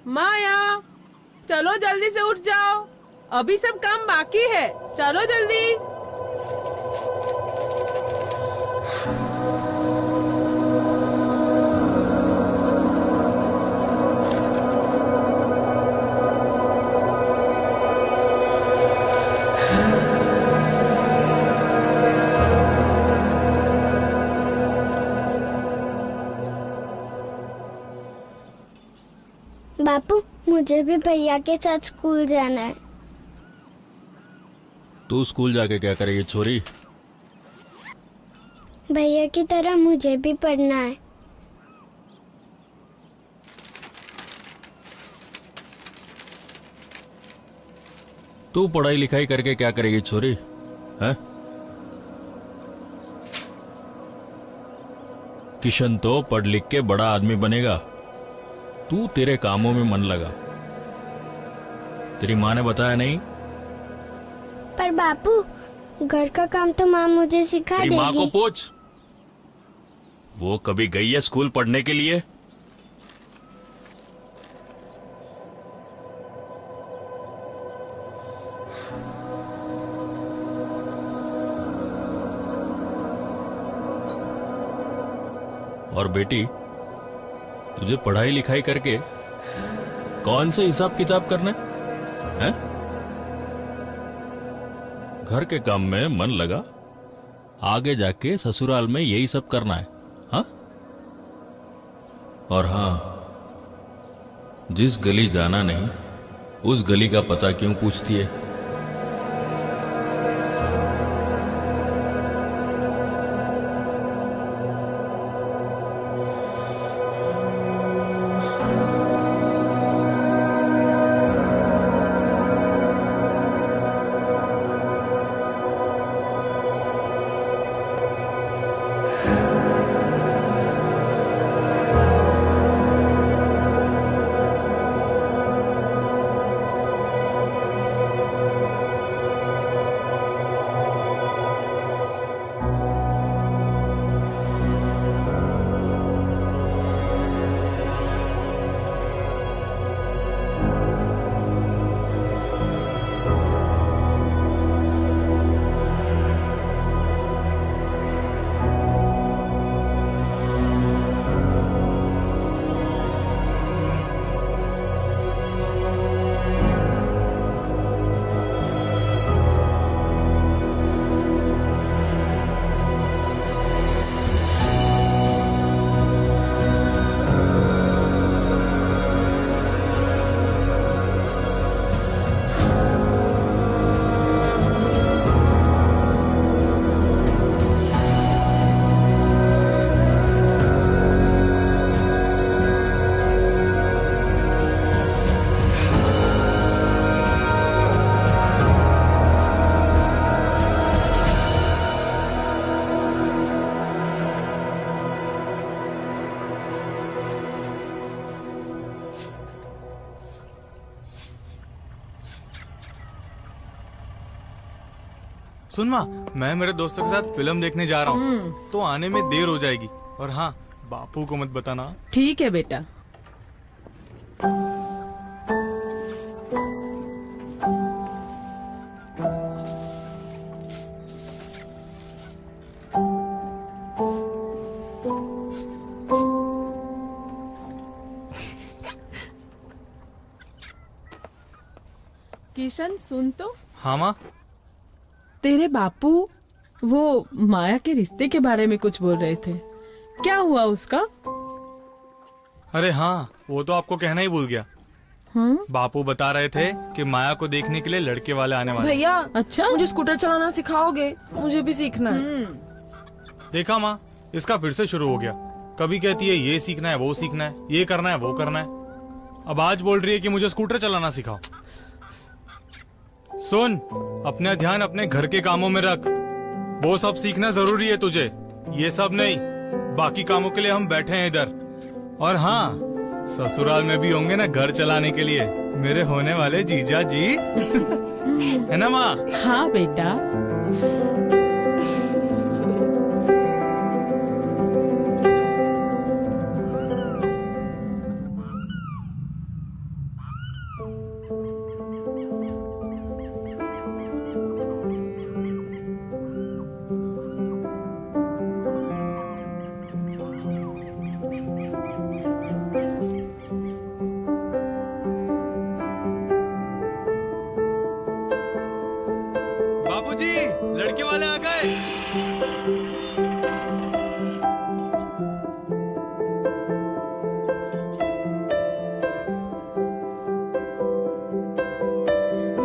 माया, चलो जल्दी से उठ जाओ, अभी सब काम बाकी है, चलो जल्दी। बापू, मुझे भी भैया के साथ स्कूल जाना है। तू स्कूल जाके क्या करेगी छोरी? भैया की तरह मुझे भी पढ़ना है। तू पढ़ाई लिखाई करके क्या करेगी छोरी? हैं? किशन तो पढ़ लिख के बड़ा आदमी बनेगा, तू तेरे कामों में मन लगा। तेरी माँ ने बताया नहीं? पर बापू, घर का काम तो माँ मुझे सिखा तेरी देगी। माँ को पूछ, वो कभी गई है स्कूल पढ़ने के लिए? और बेटी, तुझे पढ़ाई लिखाई करके कौन से हिसाब किताब करना है? घर के काम में मन लगा, आगे जाके ससुराल में यही सब करना है। हाँ? और हाँ, जिस गली जाना नहीं उस गली का पता क्यों पूछती है? सुन माँ, मैं मेरे दोस्तों के साथ फिल्म देखने जा रहा हूँ, तो आने में देर हो जाएगी। और हाँ, बापू को मत बताना। ठीक है बेटा। किशन, सुन तो। हाँ माँ। तेरे बापू वो माया के रिश्ते के बारे में कुछ बोल रहे थे, क्या हुआ उसका? अरे हाँ, वो तो आपको कहना ही भूल गया। बापू बता रहे थे कि माया को देखने के लिए लड़के वाले आने वाले। भैया, अच्छा, मुझे स्कूटर चलाना सिखाओगे? मुझे भी सीखना है। देखा माँ, इसका फिर से शुरू हो गया। कभी कहती है ये सीखना है, वो सीखना है, ये करना है, वो करना है। अब आज बोल रही है कि मुझे स्कूटर चलाना सिखाओ। सुन, अपना ध्यान अपने घर के कामों में रख। वो सब सीखना जरूरी है तुझे, ये सब नहीं। बाकी कामों के लिए हम बैठे हैं इधर। और हाँ, ससुराल में भी होंगे ना घर चलाने के लिए मेरे होने वाले जीजा जी। है ना माँ? हाँ बेटा।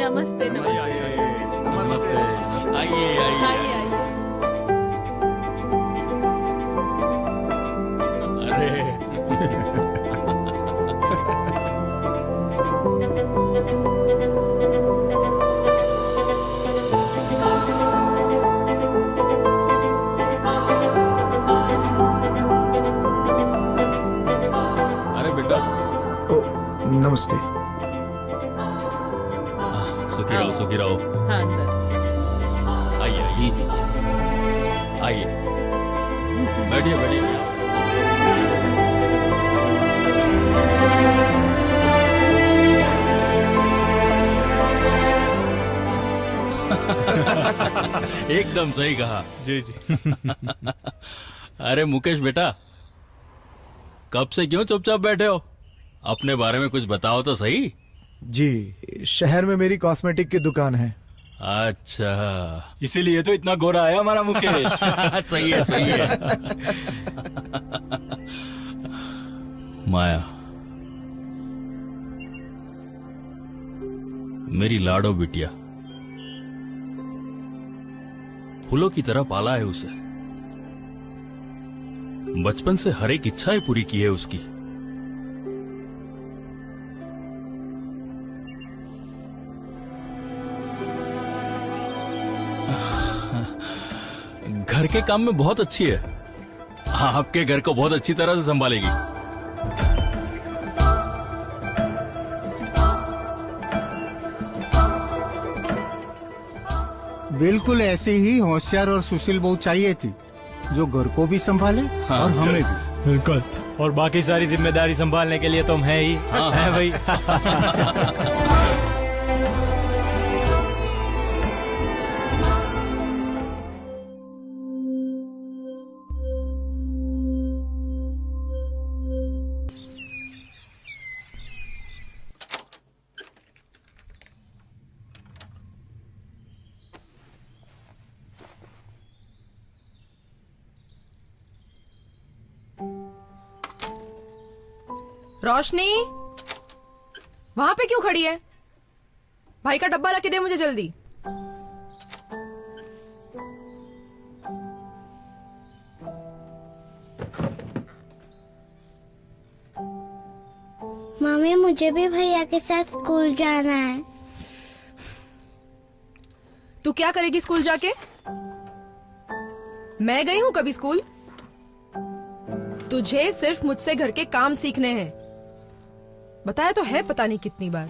नमस्ते नमस्ते नमस्ते। आइए आइए। आइए आइए। अरे अरे बेटा, ओ नमस्ते। सुखी रहो सुखी रहो। हाँ अंदर। आइए आइए। जी जी। आइए बैठिए बैठिए। एकदम सही कहा। जी जी। अरे मुकेश बेटा, कब से क्यों चुपचाप बैठे हो? अपने बारे में कुछ बताओ तो सही। जी, शहर में मेरी कॉस्मेटिक की दुकान है। अच्छा इसीलिए तो इतना गोरा है हमारा मुकेश। सही है सही है। माया, मेरी लाडो बिटिया, फूलों की तरह पाला है उसे। बचपन से हर एक इच्छा ही पूरी की है उसकी। घर के काम में बहुत अच्छी है। आपके घर को बहुत अच्छी तरह से संभालेगी। बिल्कुल ऐसे ही होशियार और सुशील बहू चाहिए थी, जो घर को भी संभाले और हमें भी। बिल्कुल। और बाकी सारी जिम्मेदारी संभालने के लिए तुम है ही। है भाई। रोशनी, वहां पे क्यों खड़ी है? भाई का डब्बा लाके दे मुझे जल्दी। मम्मी मुझे भी भैया के साथ स्कूल जाना है। तू क्या करेगी स्कूल जाके? मैं गई हूं कभी स्कूल? तुझे सिर्फ मुझसे घर के काम सीखने हैं। बताया तो है पता नहीं कितनी बार।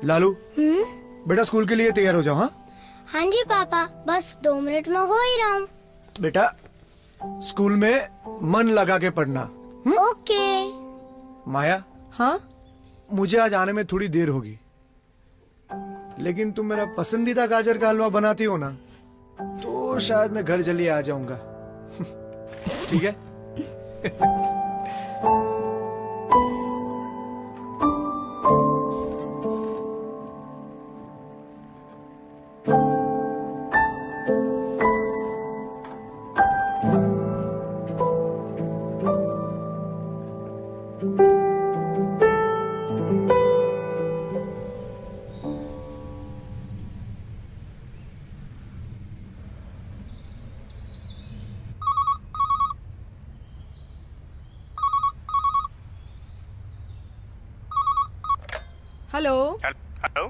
लालू, बेटा स्कूल के लिए तैयार हो जाओ। हाँ हाँ जी पापा, बस 2 मिनट में हो ही रहा हूँ। बेटा, स्कूल में मन लगा के पढ़ना। ओके। माया, हाँ, मुझे आज आने में थोड़ी देर होगी, लेकिन तुम मेरा पसंदीदा गाजर का हलवा बनाती हो ना, तो शायद मैं घर जल्दी आ जाऊंगा। ठीक है? हेलो। हेलो।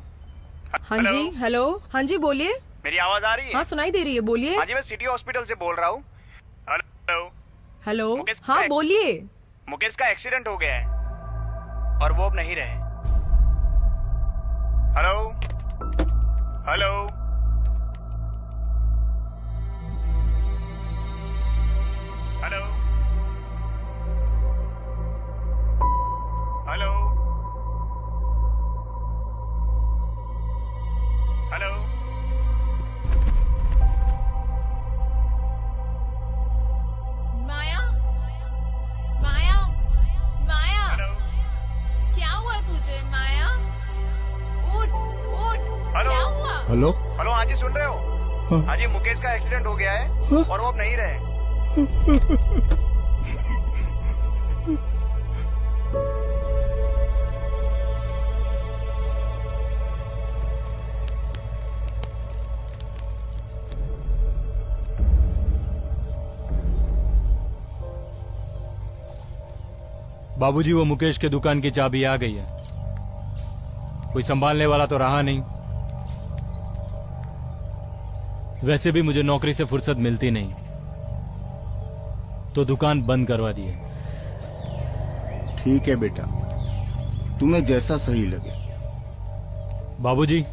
हाँ जी, हेलो। हाँ जी, बोलिए। मेरी आवाज आ रही है? हाँ, सुनाई दे रही है, बोलिए। हाँ जी, मैं सिटी हॉस्पिटल से बोल रहा हूँ। हेलो। हेलो। मुकेश हाँ, है? बोलिए। मुकेश का एक्सीडेंट हो गया है और वो अब नहीं रहे। Hello. Hello. Hello. Hello. Hello. Maya, Maya, Maya, hello. क्या हुआ तुझे? माया, उठ, उठ। हेलो। क्या हुआ? हेलो। हेलो, हाँ जी, सुन रहे हो? हाँ जी, मुकेश का एक्सीडेंट हो गया है और वो अब नहीं रहे। बाबूजी, वो मुकेश के दुकान की चाबी आ गई है। कोई संभालने वाला तो रहा नहीं। वैसे भी मुझे नौकरी से फुर्सत मिलती नहीं, तो दुकान बंद करवा दी है। ठीक है बेटा, तुम्हें जैसा सही लगे। बाबूजी,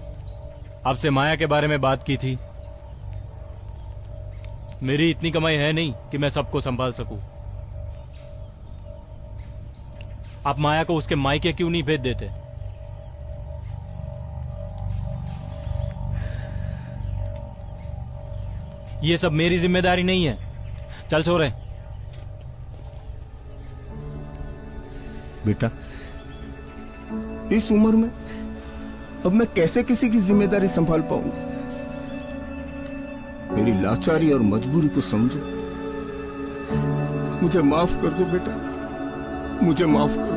आपसे माया के बारे में बात की थी। मेरी इतनी कमाई है नहीं कि मैं सबको संभाल सकूं। आप माया को उसके मायके क्यों नहीं भेज देते? ये सब मेरी जिम्मेदारी नहीं है। चल छोरे। बेटा, इस उम्र में अब मैं कैसे किसी की जिम्मेदारी संभाल पाऊंगा? मेरी लाचारी और मजबूरी को समझो। मुझे माफ कर दो बेटा, मुझे माफ कर दो।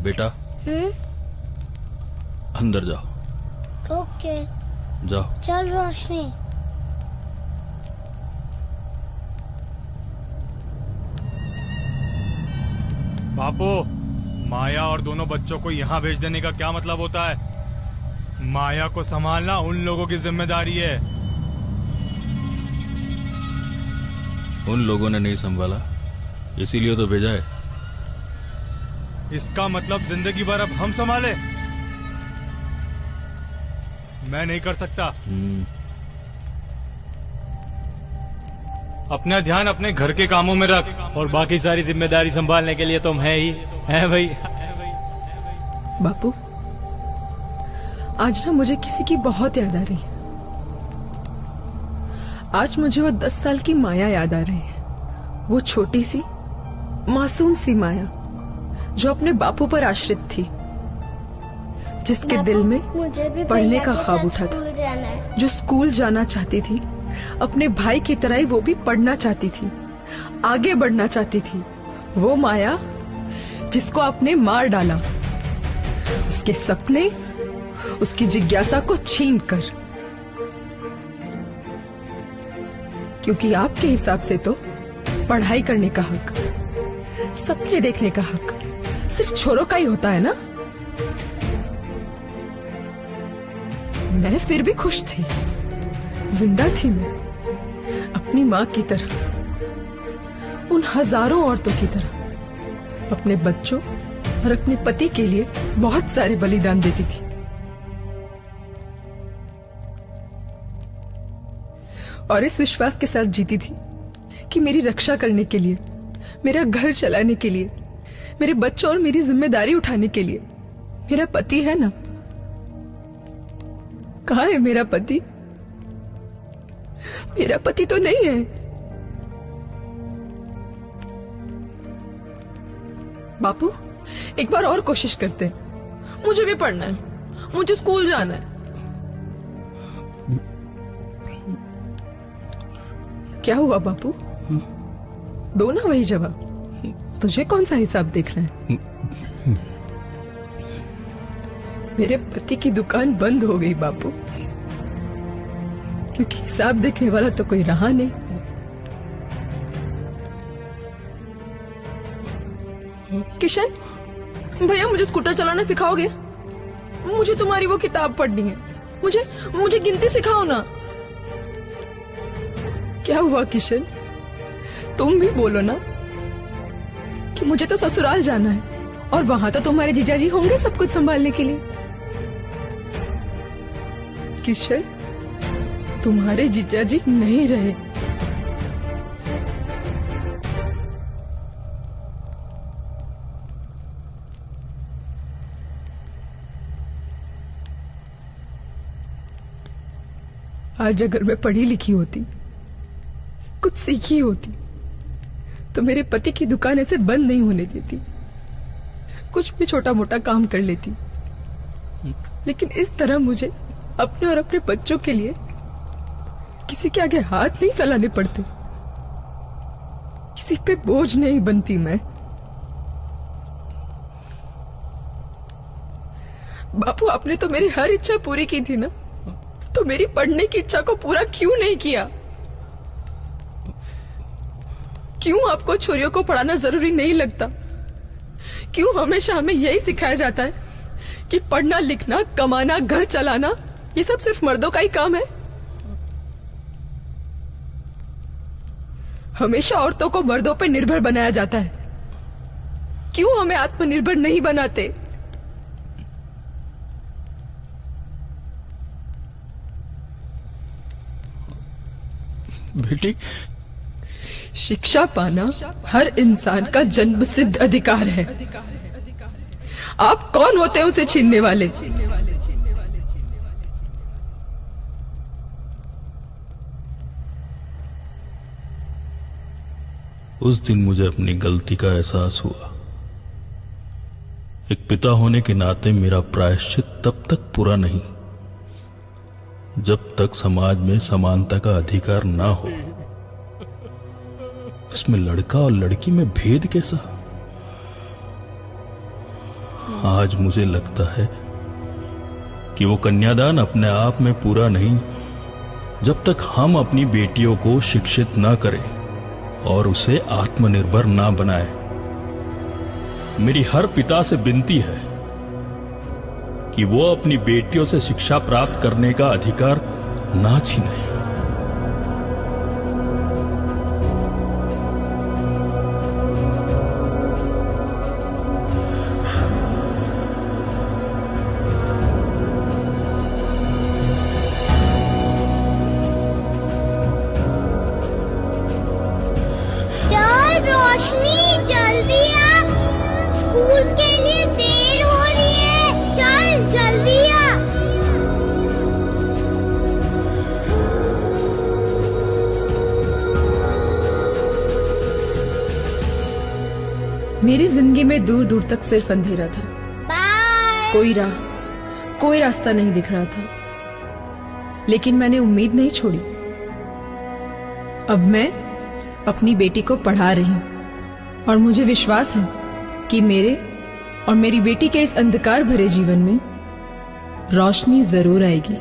बेटा, अंदर जाओ। ओके, जाओ। चल रोशनी। बापू, माया और दोनों बच्चों को यहाँ भेज देने का क्या मतलब होता है? माया को संभालना उन लोगों की जिम्मेदारी है। उन लोगों ने नहीं संभाला, इसीलिए तो भेजा है। इसका मतलब जिंदगी भर अब हम संभाले? मैं नहीं कर सकता। अपना ध्यान अपने घर के कामों में रख, और बाकी सारी जिम्मेदारी संभालने के लिए तुम है ही, है भाई। बापू, आज ना मुझे किसी की बहुत याद आ रही है। आज मुझे वो 10 साल की माया याद आ रही है। वो छोटी सी मासूम सी माया जो अपने बापू पर आश्रित थी, जिसके दिल में मुझे भी पढ़ने भैया का के ख्वाब साथ उठा था, स्कूल जाना है। जो स्कूल जाना चाहती थी। अपने भाई की तरह ही वो भी पढ़ना चाहती थी, आगे बढ़ना चाहती थी। वो माया जिसको आपने मार डाला, उसके सपने, उसकी जिज्ञासा को छीन कर। क्योंकि आपके हिसाब से तो पढ़ाई करने का हक, सपने देखने का हक सिर्फ छोरों का ही होता है ना। मैं फिर भी खुश थी, जिंदा थी मैं, अपनी माँ की तरह, उन हजारों औरतों की तरह, अपने बच्चों और अपने पति के लिए बहुत सारे बलिदान देती थी। और इस विश्वास के साथ जीती थी कि मेरी रक्षा करने के लिए, मेरा घर चलाने के लिए, मेरे बच्चों और मेरी जिम्मेदारी उठाने के लिए मेरा पति है ना। कहाँ है मेरा पति? मेरा पति तो नहीं है। बापू, एक बार और कोशिश करते हैं। मुझे भी पढ़ना है, मुझे स्कूल जाना है। क्या हुआ बापू? दो ना वही जवाब। तुझे कौन सा हिसाब देखना है? मेरे पति की दुकान बंद हो गई बापू, क्योंकि हिसाब देखने वाला तो कोई रहा नहीं। किशन भैया, मुझे स्कूटर चलाना सिखाओगे? मुझे तुम्हारी वो किताब पढ़नी है। मुझे गिनती सिखाओ ना। क्या हुआ किशन? तुम भी बोलो ना कि मुझे तो ससुराल जाना है और वहां तो तुम्हारे जीजाजी होंगे सब कुछ संभालने के लिए। किशन, तुम्हारे जीजाजी नहीं रहे, आज अगर मैं पढ़ी लिखी होती, कुछ सीखी होती, तो मेरे पति की दुकान ऐसे बंद नहीं होने देती, कुछ भी छोटा मोटा काम कर लेती। लेकिन इस तरह मुझे अपने और अपने बच्चों के लिए किसी के आगे हाथ नहीं फैलाने पड़ते, किसी पे बोझ नहीं बनती मैं। बापू, आपने तो मेरी हर इच्छा पूरी की थी ना, तो मेरी पढ़ने की इच्छा को पूरा क्यों नहीं किया? क्यों आपको छोरियों को पढ़ाना जरूरी नहीं लगता? क्यों हमेशा हमें यही सिखाया जाता है कि पढ़ना लिखना, कमाना, घर चलाना ये सब सिर्फ मर्दों का ही काम है? हमेशा औरतों को मर्दों पर निर्भर बनाया जाता है। क्यों हमें आत्मनिर्भर नहीं बनाते? बेटी, शिक्षा पाना हर इंसान का जन्मसिद्ध अधिकार है। आप कौन होते हैं उसे छीनने वाले? उस दिन मुझे अपनी गलती का एहसास हुआ। एक पिता होने के नाते मेरा प्रायश्चित तब तक पूरा नहीं जब तक समाज में समानता का अधिकार ना हो। इसमें लड़का और लड़की में भेद कैसा? आज मुझे लगता है कि वो कन्यादान अपने आप में पूरा नहीं जब तक हम अपनी बेटियों को शिक्षित ना करें और उसे आत्मनिर्भर ना बनाए। मेरी हर पिता से विनती है कि वो अपनी बेटियों से शिक्षा प्राप्त करने का अधिकार ना छीने। चल रोशनी, जल्दी आ, स्कूल के लिए देर हो रही है। चल जल्दी आ। मेरी जिंदगी में दूर दूर तक सिर्फ अंधेरा था। बाय। कोई रास्ता नहीं दिख रहा था, लेकिन मैंने उम्मीद नहीं छोड़ी। अब मैं अपनी बेटी को पढ़ा रही हूं और मुझे विश्वास है कि मेरे और मेरी बेटी के इस अंधकार भरे जीवन में रोशनी जरूर आएगी।